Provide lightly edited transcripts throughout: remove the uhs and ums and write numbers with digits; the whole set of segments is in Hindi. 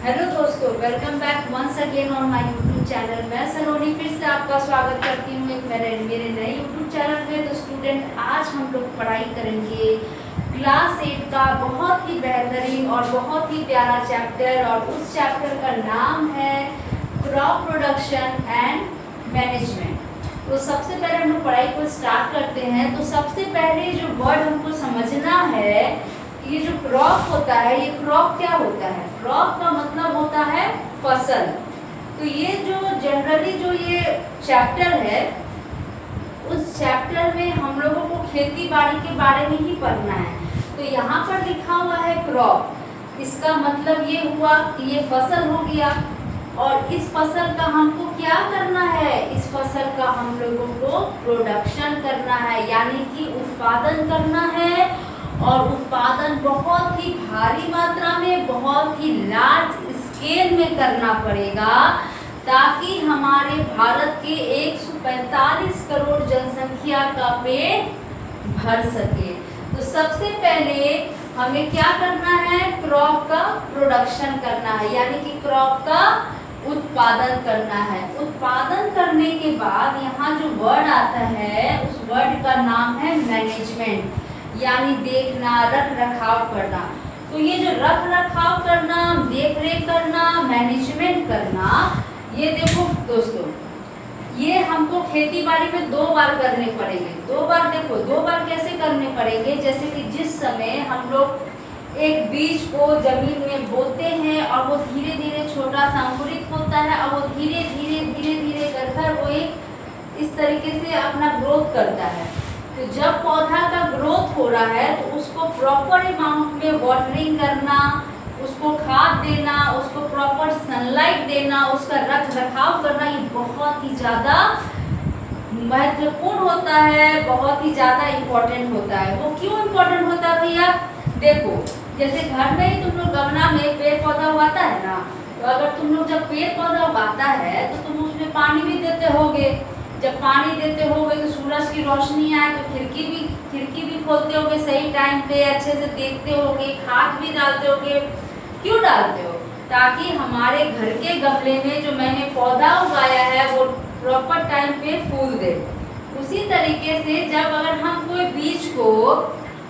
हेलो दोस्तों, welcome back once again on my YouTube channel. मैं सलोनी फिर से आपका स्वागत करती हूँ एक मेरे नए यूट्यूब चैनल में। तो स्टूडेंट, आज हम लोग पढ़ाई करेंगे क्लास 8 का बहुत ही बेहतरीन और बहुत ही प्यारा चैप्टर, और उस चैप्टर का नाम है क्रॉप प्रोडक्शन एंड मैनेजमेंट। तो सबसे पहले हम लोग पढ़ाई को स्टार्ट करते हैं। तो सबसे पहले जो वर्ड हमको समझना है, ये जो क्रॉप होता है, ये क्रॉप क्या होता है? क्रॉप का मतलब होता है फसल। तो ये जो जनरली जो ये चैप्टर है, उस चैप्टर में हम लोगों को खेती बाड़ी के बारे में ही पढ़ना है। तो यहाँ पर लिखा हुआ है क्रॉप, इसका मतलब ये हुआ कि ये फसल हो गया, और इस फसल का हमको क्या करना है? इस फसल का हम लोगों को प्रोडक्शन करना है, यानी कि उत्पादन करना है। और उत्पादन बहुत ही भारी मात्रा में, बहुत ही लार्ज स्केल में करना पड़ेगा, ताकि हमारे भारत के 145 करोड़ जनसंख्या का पेट भर सके। तो सबसे पहले हमें क्या करना है? क्रॉप का प्रोडक्शन करना है, यानी कि क्रॉप का उत्पादन करना है। उत्पादन करने के बाद यहाँ जो वर्ड आता है, उस वर्ड का नाम है मैनेजमेंट, यानी देखना, रख रखाव करना। तो ये जो रख रखाव करना, देख रेख करना, मैनेजमेंट करना, ये देखो दोस्तों, ये हमको खेती बाड़ी में 2 बार करने पड़ेंगे। 2 बार देखो, 2 बार कैसे करने पड़ेंगे? जैसे कि जिस समय हम लोग एक बीज को जमीन में बोते हैं और वो धीरे धीरे छोटा सा अंकुरित होता है, और वो धीरे धीरे कर वो एक इस तरीके से अपना ग्रोथ करता है। तो जब पौधा का ग्रोथ हो रहा है, तो उसको प्रॉपर अमाउंट में वाटरिंग करना, उसको खाद देना, उसको प्रॉपर सनलाइट देना, उसका रख रखाव करना, ये बहुत ही ज़्यादा महत्वपूर्ण होता है, बहुत ही ज़्यादा इम्पोर्टेंट होता है। वो क्यों इम्पोर्टेंट होता है भैया? देखो, जैसे घर में ही तुम लोग गमला में पेड़ पौधा उगाता है ना, तो अगर तुम लोग जब पेड़ पौधा उगाता है तो तुम उसमें पानी भी देते होगे। जब पानी देते होगे तो सूरज की रोशनी आए तो खिड़की भी खोलते होगे सही टाइम पे, अच्छे से देखते होगे, खाद भी डालते होगे। क्यों डालते हो? ताकि हमारे घर के गमले में जो मैंने पौधा उगाया है वो प्रॉपर टाइम पे फूल दे। उसी तरीके से जब अगर हम कोई बीज को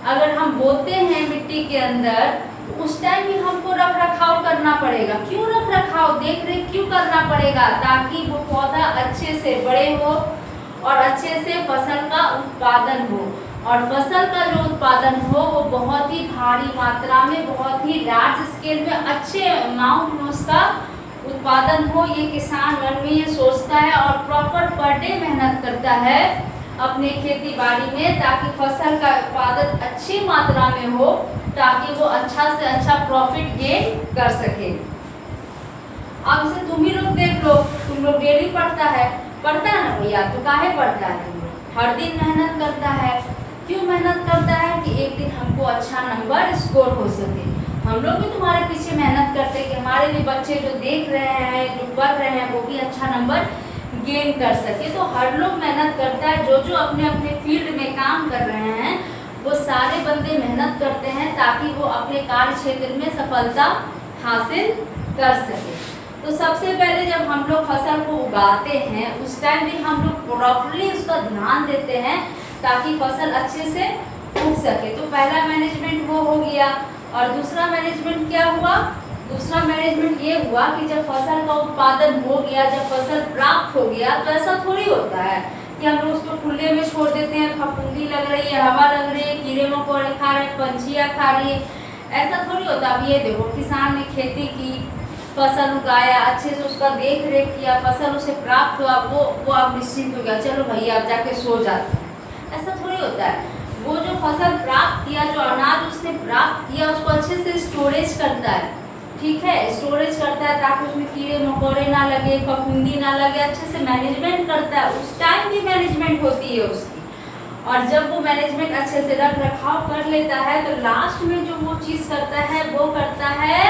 अगर हम बोते हैं मिट्टी के अंदर, उस टाइम भी हमको रख रखाव करना पड़ेगा। क्यों रख रखाव, देख रेख क्यों करना पड़ेगा? ताकि वो पौधा अच्छे से बड़े हो और अच्छे से फसल का उत्पादन हो, और फसल का जो उत्पादन हो वो बहुत ही भारी मात्रा में, बहुत ही लार्ज स्केल में, अच्छे अमाउंट में उसका उत्पादन हो। ये किसान मन में ये सोचता है और प्रॉपर पर डे मेहनत करता है अपने खेती बाड़ी में, ताकि फसल का उत्पादन अच्छी मात्रा में हो, ताकि वो अच्छा से अच्छा प्रॉफिट गेन कर सके। अब से तुम ही लोग देख लो, तुम लोग डेली पढ़ता है ना भैया? तो काहे पढ़ता है? तुम लोग हर दिन मेहनत करता है। क्यों मेहनत करता है? कि एक दिन हमको अच्छा नंबर स्कोर हो सके। हम लोग भी तुम्हारे पीछे मेहनत करते हैं कि हमारे भी बच्चे जो देख रहे हैं, जो पढ़ रहे हैं, वो भी अच्छा नंबर गेन कर सके। तो हर लोग मेहनत करता है, जो अपने अपने फील्ड में काम कर रहे हैं, वो सारे बंदे मेहनत करते हैं, ताकि वो अपने कार्य क्षेत्र में सफलता हासिल कर सके। तो सबसे पहले जब हम लोग फसल को उगाते हैं, उस टाइम भी हम लोग प्रॉपर्ली उसका ध्यान देते हैं, ताकि फसल अच्छे से उग सके। तो पहला मैनेजमेंट वो हो गया। और दूसरा मैनेजमेंट क्या हुआ? दूसरा मैनेजमेंट ये हुआ कि जब फसल का उत्पादन हो गया, जब फसल प्राप्त हो गया, तो ऐसा थोड़ी होता है कि हम लोग उसको खुले में छोड़ देते हैं, फफूंदी लग रही है, हवा लग रही है, कीड़े मकोड़े खा रहे हैं, पंछियाँ खा रही है, ऐसा थोड़ी होता। अब ये देखो, किसान ने खेती की, फसल उगाया, अच्छे से उसका देख रेख किया, फसल उसे प्राप्त हुआ, वो अब निश्चिंत हो गया, चलो भैया अब जाके सो जाते हैं। ऐसा थोड़ी होता है। वो जो फसल प्राप्त किया, जो अनाज उसने प्राप्त किया, उसको अच्छे से स्टोरेज करता है, ठीक है, स्टोरेज करता है, ताकि उसमें कीड़े मकोड़े ना लगे, फफूंदी ना लगे, अच्छे से मैनेजमेंट करता है। उस टाइम भी मैनेजमेंट होती है उसकी। और जब वो मैनेजमेंट अच्छे से रख रखाव कर लेता है, तो लास्ट में जो वो चीज़ करता है, वो करता है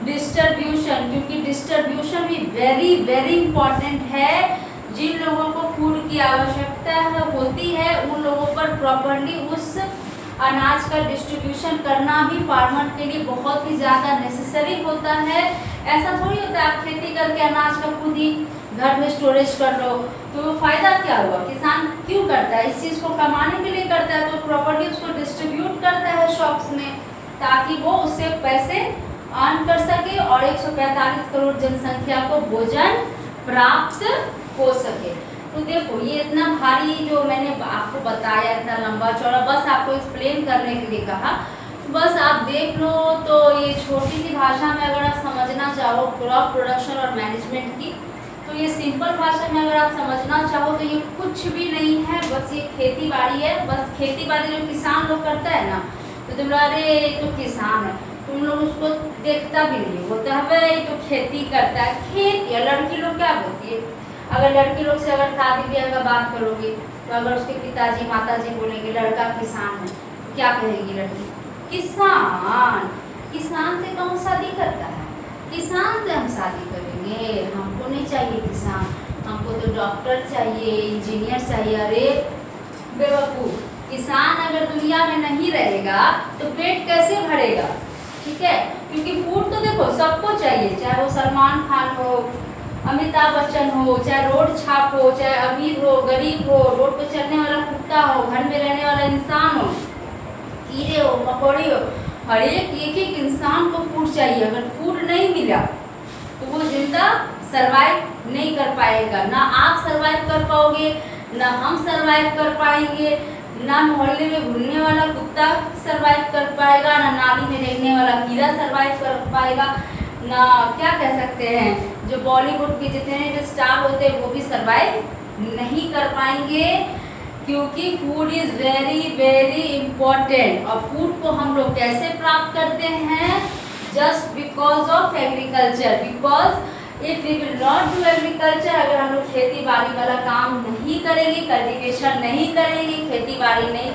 डिस्ट्रीब्यूशन। क्योंकि डिस्ट्रीब्यूशन भी वेरी वेरी इंपॉर्टेंट है। जिन लोगों को फूड की आवश्यकता होती है, उन लोगों पर प्रॉपरली उस अनाज का डिस्ट्रीब्यूशन करना भी फार्मर के लिए बहुत ही ज़्यादा नेसेसरी होता है। ऐसा थोड़ी होता है आप खेती करके अनाज का खुद ही घर में स्टोरेज कर लो, तो वो फ़ायदा क्या हुआ? किसान क्यों करता है? इस चीज़ को कमाने के लिए करता है, तो प्रॉपर्टी उसको डिस्ट्रीब्यूट करता है शॉप्स में, ताकि वो उससे पैसे अर्न कर सके और 145 करोड़ जनसंख्या को भोजन प्राप्त हो सके। तो देखो ये इतना भारी जो मैंने आपको बताया, इतना लंबा चौड़ा, बस आपको एक्सप्लेन करने के लिए कहा, बस आप देख लो। तो ये छोटी सी भाषा में अगर आप समझना चाहो क्रॉप प्रोडक्शन और मैनेजमेंट की, तो ये सिंपल भाषा में अगर आप समझना चाहो तो ये कुछ भी नहीं है, बस ये खेती बाड़ी है। बस खेती बाड़ी जो किसान लोग करता है ना, तो तुम अरे तो किसान है, तुम लोग उसको देखता भी नहीं, बोलता है भाई तो खेती करता है। खेती है, लड़की लोग क्या बोलती है? अगर लड़की लोग से अगर शादी ब्याह का बात करोगे, तो अगर उसके पिताजी माताजी बोलेंगे लड़का किसान है, तो क्या कहेगी लड़की? किसान। किसान से कौन शादी करता है? किसान से हम शादी करेंगे? हमको नहीं चाहिए किसान, हमको तो डॉक्टर चाहिए, इंजीनियर चाहिए। अरे बेवकूफ़, किसान अगर दुनिया में नहीं रहेगा तो पेट कैसे भरेगा? ठीक है, क्योंकि फूड तो देखो सबको चाहिए, चाहे वो सलमान खान हो, अमिताभ बच्चन हो, चाहे रोड छाप हो, चाहे अमीर हो, गरीब हो, रोड पर चलने वाला कुत्ता हो, घर में रहने वाला इंसान हो, कीड़े हो, मकोड़े हो, हर एक इंसान को फूड चाहिए। अगर फूड नहीं मिला तो वो जिंदा सरवाइव नहीं कर पाएगा। ना आप सरवाइव कर पाओगे, ना हम सरवाइव कर पाएंगे, ना मोहल्ले में घूमने वाला कुत्ता सरवाइव कर पाएगा, ना नाली में रहने वाला कीड़ा सरवाइव कर पाएगा, ना क्या कह सकते हैं जो बॉलीवुड के जितने भी स्टार होते हैं वो भी सरवाइव नहीं कर पाएंगे, क्योंकि food is very very important. और फूड को हम लोग कैसे प्राप्त करते हैं? Just because of agriculture. Because if we will not do agriculture, अगर हम लोग खेती बाड़ी वाला काम नहीं करेंगे, कल्टीवेशन नहीं करेंगे, खेती बाड़ी नहीं